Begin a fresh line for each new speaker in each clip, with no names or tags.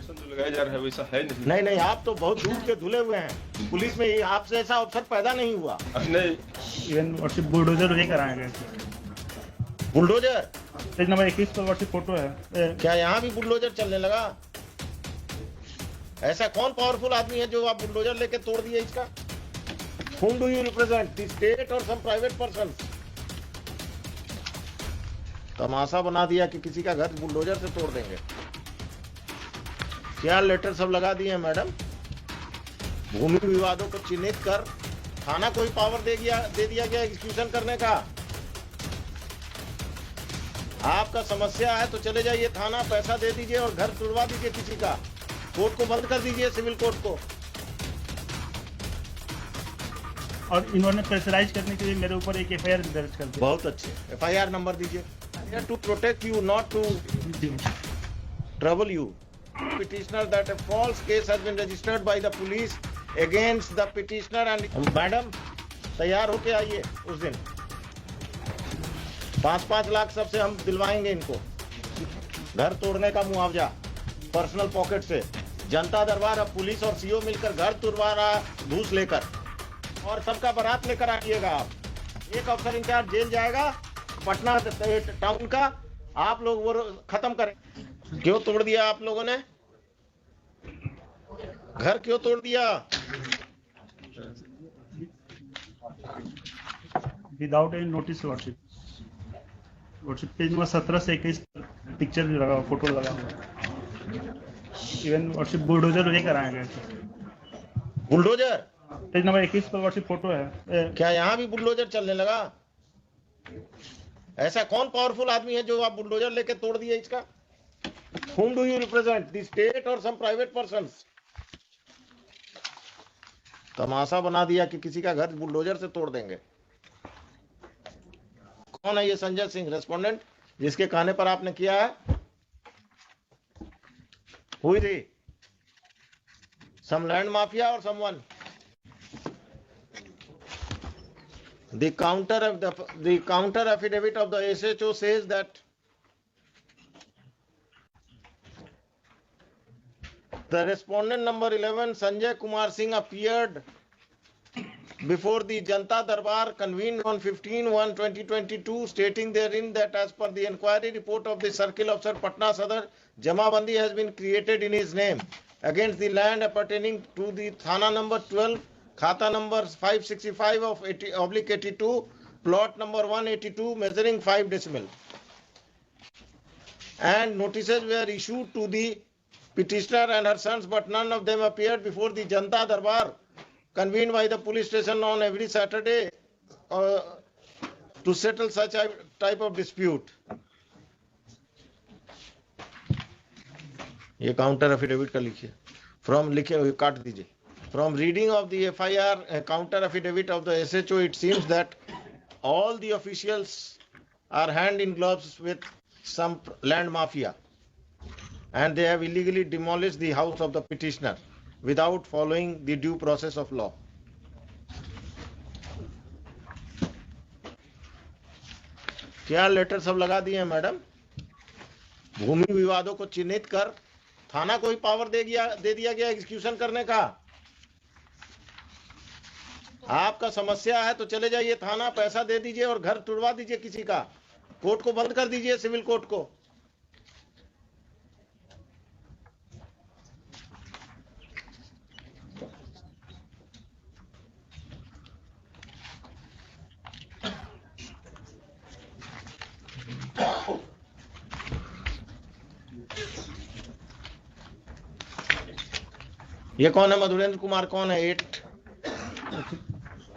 Allegation जो लगाया जा रहा है वैसा है नहीं।
नहीं नहीं, आप तो बहुत दूध के धुले हुए हैं। पुलिस में आपसे ऐसा अवसर पैदा नहीं हुआ।
नहीं,
इवन व्हाट्सएप बुलडोजर ये कराया गया।
बुलडोजर
पेज नंबर 21 पर व्हाट्सएप फोटो है।
क्या यहाँ भी बुलडोजर चलने लगा? ऐसा कौन पावरफुल आदमी है जो आप बुलडोजर लेके तोड़ दिए इसका? Whom do you represent? The state or some private person? तमाशा बना दिया कि किसी का घर बुलडोजर से तोड़ देंगे। क्या लेटर सब लगा दिए मैडम? भूमि विवादों को चिन्हित कर थाना को ही पावर दे दिया गया एग्जीक्यूशन करने का। आपका समस्या है तो चले जाइए थाना, पैसा दे दीजिए और घर तुड़वा दीजिए किसी का। कोर्ट को बंद कर दीजिए, सिविल कोर्ट को।
और इन्होंने प्रेशराइज करने के लिए मेरे ऊपर एक एफआईआर दर्ज कर दिया।
बहुत अच्छे, एफआईआर नंबर दीजिए। To protect you, not to trouble you. Petitioner that a false case has been registered by the police against the petitioner and madam तैयार होके आइए उस दिन। 5-5 लाख सबसे हम दिलवाएंगे इनको, घर तोड़ने का मुआवजा पर्सनल पॉकेट से। जनता दरबार अब पुलिस और सीओ मिलकर घर तुड़वा रहा घूस लेकर, और सबका बारात लेकर आइएगा आप। एक अफसर इंचार्ज जेल जाएगा पटना टाउन का, आप लोग वो खत्म करें। क्यों तोड़ दिया आप लोगों ने घर? क्यों तोड़ दिया?
Without any notice WhatsApp page number 17 से 21 पिक्चर भी लगा, फोटो लगा हुआ। इवन व्हाट्सएप बुलडोजर ये कराया गया।
बुलडोजर
पेज नंबर 21 पर व्हाट्सएप फोटो है।
क्या यहाँ भी बुलडोजर चलने लगा? ऐसा कौन पावरफुल आदमी है जो आप बुलडोजर लेके तोड़ दिए इसका? Whom do you represent? The state or some private persons? तमाशा बना दिया कि किसी का घर बुलडोजर से तोड़ देंगे। कौन है ये संजय सिंह रेस्पोंडेंट जिसके कहने पर आपने किया है? हुई थी some land mafia or someone? The counter affidavit of the SHO says that the respondent number 11 Sanjay Kumar Singh appeared before the Janta Darbar convened on 15/1/2022, stating therein that as per the inquiry report of the Circle Officer Patna Sadar, Jamabandi has been created in his name against the land appertaining to the Thana number 12, Khata number 565 of 80/82, plot number 182, measuring 5 decimal. And notices were issued to the petitioner and her sons, but none of them appeared before the Janta Darbar convened by the police station on every Saturday to settle such a type of dispute. ये counter affidavit का लिखिए। काट दीजिए। From reading of the FIR counter affidavit of the SHO, it seems that all the officials are hand in gloves with some land mafia, and they have illegally demolished the house of the petitioner without following the due process of law. क्या letter सब लगा दिए हैं madam? भूमि विवादों को चिन्हित कर थाना को ही पावर दे दिया गया एग्जीक्यूशन करने का। आपका समस्या है तो चले जाइए थाना, पैसा दे दीजिए और घर तुड़वा दीजिए किसी का। कोर्ट को बंद कर दीजिए, सिविल कोर्ट को। ये कौन है? मधुरेंद्र कुमार कौन है? 8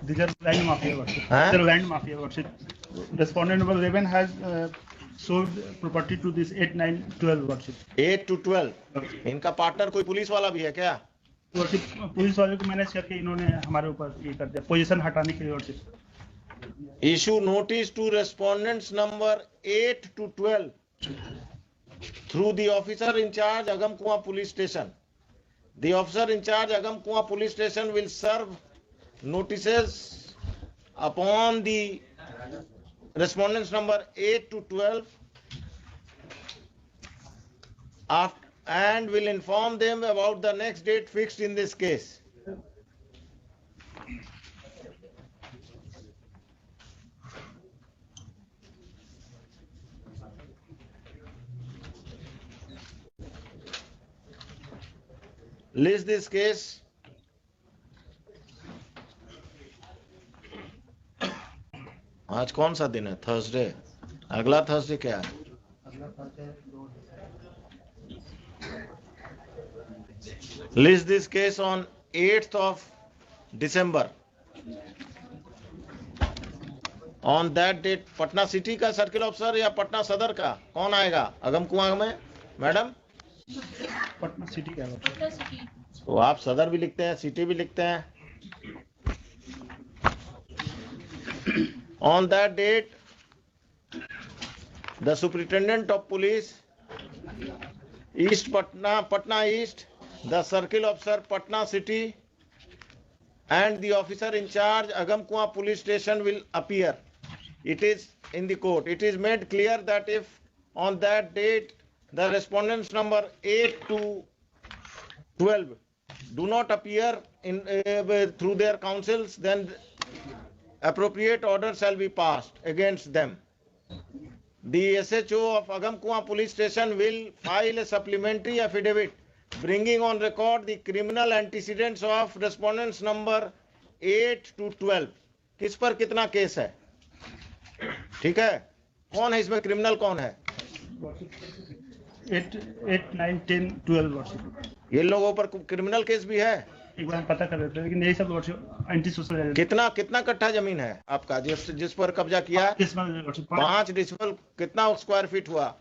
These are land mafia worship.
Huh?
These are land mafia worship. Respondent number 11 has sold property to this 8, 9, 12 worship.
8 to 12। इनका पार्टनर कोई पुलिस वाला भी है क्या?
वर्षिप पुलिस वाले को मैनेज करके इन्होंने हमारे ऊपर ये कर दिया, पोजीशन हटाने के लिए worship.
Issue notice to respondents number 8 to 12 through the officer in charge Agam Kuan Police Station. The officer in charge Agam Kuan Police Station will serve notices upon the respondents number 8 to 12 and will inform them about the next date fixed in this case. List this case. आज कौन सा दिन है? Thursday. अगला Thursday क्या है? List this case on 8th of December. On that date, Patna city का circle officer या पटना सदर का कौन आएगा अगम कुआं में? मैडम
पटना सिटी का है।
तो आप सदर भी लिखते हैं, सिटी भी लिखते हैं। On that date, the Superintendent of Police, East Patna East, the Circle Officer Patna City, and the officer in charge Agam Kuan Police Station will appear. It is in the court. It is made clear that if on that date the respondents number 8 to 12 do not appear in through their counsels, then appropriate order shall be passed against them. The SHO of Agam Kuan Police Station will file a supplementary affidavit bringing on record the criminal antecedents of respondents number 8 to 12. किस पर कितना case है? ठीक है, कौन है इसमें? Criminal कौन है?
8, 9, 10, 12
ये लोगों पर क्रिमिनल केस भी है।
एक बार पता कर लेते हैं, लेकिन यही सब एंटी सोशल।
कितना कट्ठा जमीन है आपका जिस पर कब्जा किया? 5 डेसिमल। कितना स्क्वायर फीट हुआ?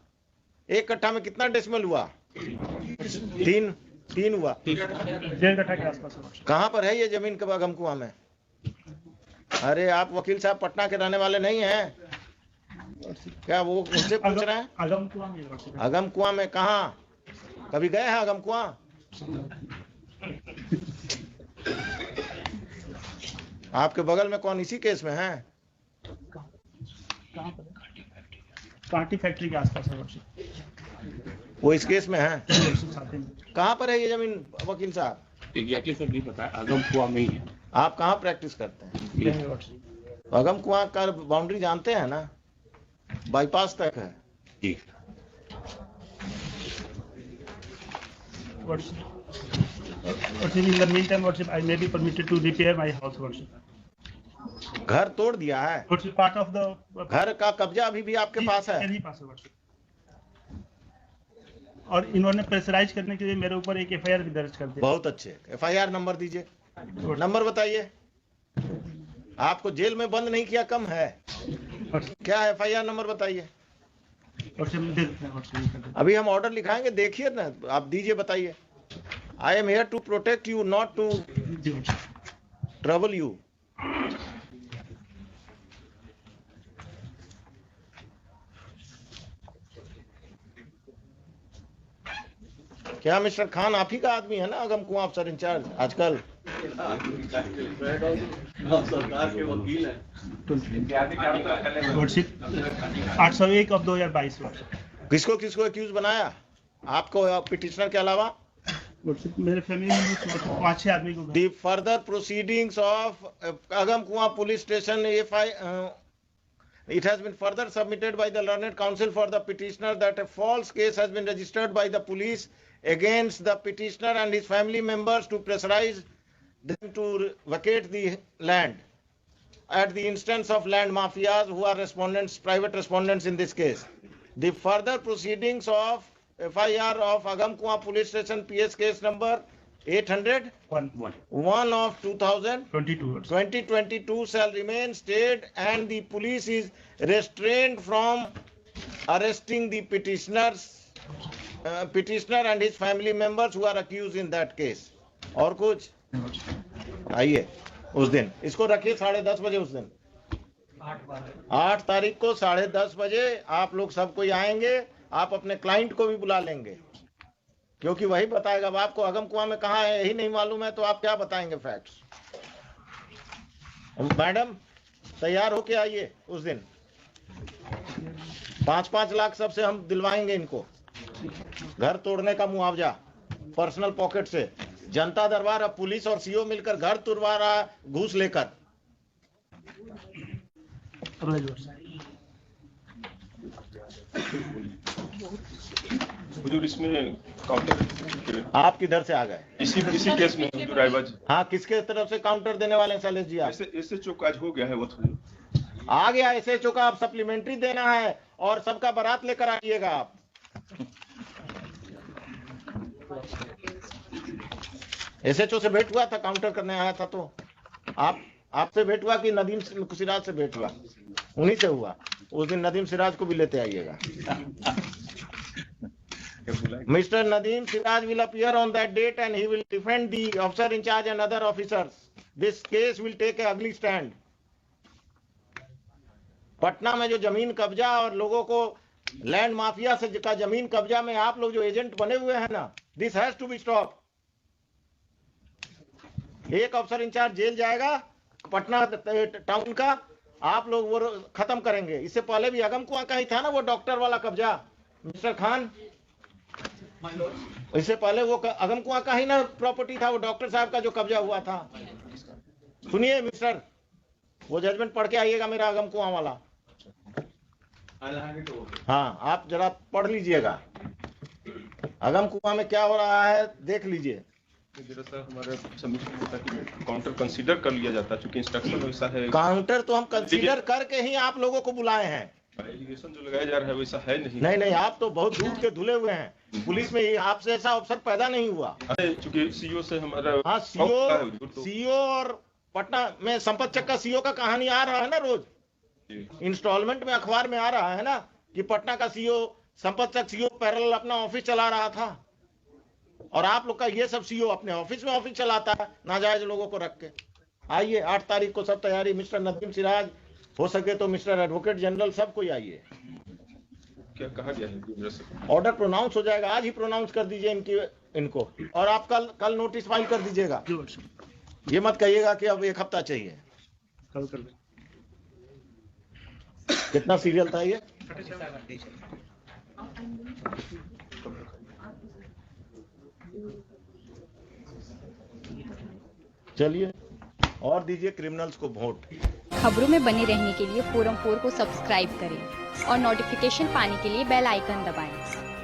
एक कट्ठा में कितना डेसिमल हुआ? 3 हुआ।
1.5 कट्ठा के आसपास।
कहाँ पर है ये जमीन कब अगम कुआं में? अरे आप वकील साहब पटना के रहने वाले नहीं हैं क्या? वो उनसे पूछ रहे हैं।
अगम कुआं में।
अगम कुआं में कहाँ? कभी गए हैं अगम कुआं? आपके बगल में कौन इसी केस में है?
कांटी फैक्ट्री के आसपास है।
वो इस केस में है? कहाँ पर है ये जमीन वकील साहब?
एग्जैक्टली सर नहीं पता, अगम कुआं में ही है।
आप कहाँ प्रैक्टिस करते हैं? अगम कुआं का बाउंड्री जानते हैं ना? बाईपास तक है
जी।
In the meantime, worship, I may be permitted to repair my house, worship.
घर तोड़ दिया है?
Worship, part of the
घर का कब्जा अभी भी आपके पास है?
मेरे ही पास है, worship. और इन्होंने प्रेशराइज करने के लिए मेरे ऊपर एक एफआईआर भी दर्ज कर दिया।
बहुत अच्छे। एफआईआर नंबर दीजिए। नंबर बताइए। आपको जेल में बंद नहीं किया कम है क्या? एफआईआर नंबर बताइए। अभी हम ऑर्डर लिखाएंगे, देखिए ना, आप दीजिए, बताइए। I am here to protect you, not to trouble you. क्या मिस्टर खान आप ही का आदमी है ना अगम कुआं अफसर इंचार्ज आजकल?
सरकार के वकील हैं।
801 of 2022।
किसको एक्यूज बनाया? आपको पिटिशनर के अलावा?
मेरे फैमिली में 5-6 आदमी को।
The further proceedings of Agam Kuan Police Station, it has been further submitted by the learned counsel for the petitioner that a false case has been registered by the police against the petitioner and his family members to pressurize them to vacate the land at the instance of land mafias who are respondents, private respondents in this case. The further proceedings of FIR of Agam Kuan Police Station PS case number 801 of 2022 shall remain stayed, and the police is restrained from arresting the petitioner and his family members who are accused in that case. और कुछ? आइए उस दिन इसको रखिए 10:30 बजे। उस दिन 8 तारीख को 10:30 बजे आप लोग सब कोई आएंगे। आप अपने क्लाइंट को भी बुला लेंगे क्योंकि वही बताएगा। अब आपको अगम कुआं में कहाँ है यही नहीं मालूम है तो आप क्या बताएंगे फैक्ट्स? मैडम तैयार होके आइए उस दिन। 5-5 लाख सबसे हम दिलवाएंगे इनको। घर तोड़ने का मुआवजा पर्सनल पॉकेट से। जनता दरबार अब पुलिस और सीओ मिलकर घर तुड़वा रहा है घूस लेकर।
हुजूर इसमें काउंटर
आप किधर से आ गए?
इसी केस में हुजूर रायबाज
हाँ, किसके तरफ से काउंटर देने वाले हैं शैलेश जी आप?
ऐसे चौकाज हो गया है वो हुजूर।
आ गया ऐसे चौका, आप सप्लीमेंट्री देना है और सबका बारात लेकर आइएगा आप। एसएचओ से भेंट हुआ था, काउंटर करने आया था, तो आपसे भेंट हुआ कि नदीम सिराज से भेंट हुआ? उन्हीं से हुआ। उस दिन नदीम सिराज को भी लेते आइएगा। Mr. Nadeem Siraj will appear on that date and he will defend the officer in charge and other officers. This case will take a ugly stand. Patna में जो जमीन कब्जा और लोगों को लैंड माफिया से का जमीन कब्जा में आप लोग जो एजेंट बने हुए हैं ना, this has to be stop. एक अफसर इंचार्ज जेल जाएगा पटना टाउन का, आप लोग वो खत्म करेंगे। इससे पहले भी अगम कुआं का ही था ना वो डॉक्टर वाला कब्जा, मिस्टर खान। इससे पहले वो अगम कुआं का ही ना प्रॉपर्टी था, वो डॉक्टर साहब का जो कब्जा हुआ था। सुनिए मिस्टर, वो जजमेंट पढ़ के आइएगा मेरा अगम कुआं वाला। हाँ, आप जरा पढ़ लीजिएगा अगम कुआं में क्या हो रहा है, देख लीजिए।
हमारे काउंटर कंसीडर कर लिया जाता है, क्योंकि इंस्ट्रक्शन वैसा है।
काउंटर तो हम कंसीडर करके ही आप लोगों को बुलाए हैं।
एलिगेशन जो लगाया जा रहा है वैसा है नहीं।
नहीं, आप तो बहुत दूर के धुले हुए हैं। पुलिस में आपसे ऐसा अवसर पैदा नहीं हुआ।
क्योंकि सीओ से हमारा
हाँ, सीओ और पटना में संपत चक्का सीओ का कहानी आ रहा है ना, रोज इंस्टॉलमेंट में अखबार में आ रहा है ना कि पटना का सीओ संपत चक सीओ पैरेलल अपना ऑफिस चला रहा था, और आप लोग का ये सब सीओ अपने ऑफिस में ऑफिस चलाता है नाजायज लोगों को रख के। आइए 8 तारीख को सब तैयारी, मिस्टर नदीम सिराज, हो सके तो मिस्टर एडवोकेट जनरल, सब कोई आइए।
क्या कहा गया है?
ऑर्डर प्रोनाउंस हो जाएगा, आज ही प्रोनाउंस कर दीजिए इनको, और आप कल नोटिस फाइल कर दीजिएगा। ये मत कहिएगा कि अब 1 हफ्ता चाहिए।
कल कर लें।
कितना सीरियल था ये? चलिए, और दीजिए क्रिमिनल्स को वोट।
खबरों में बने रहने के लिए फोरम 4 को सब्सक्राइब करें और नोटिफिकेशन पाने के लिए बेल आइकन दबाएं।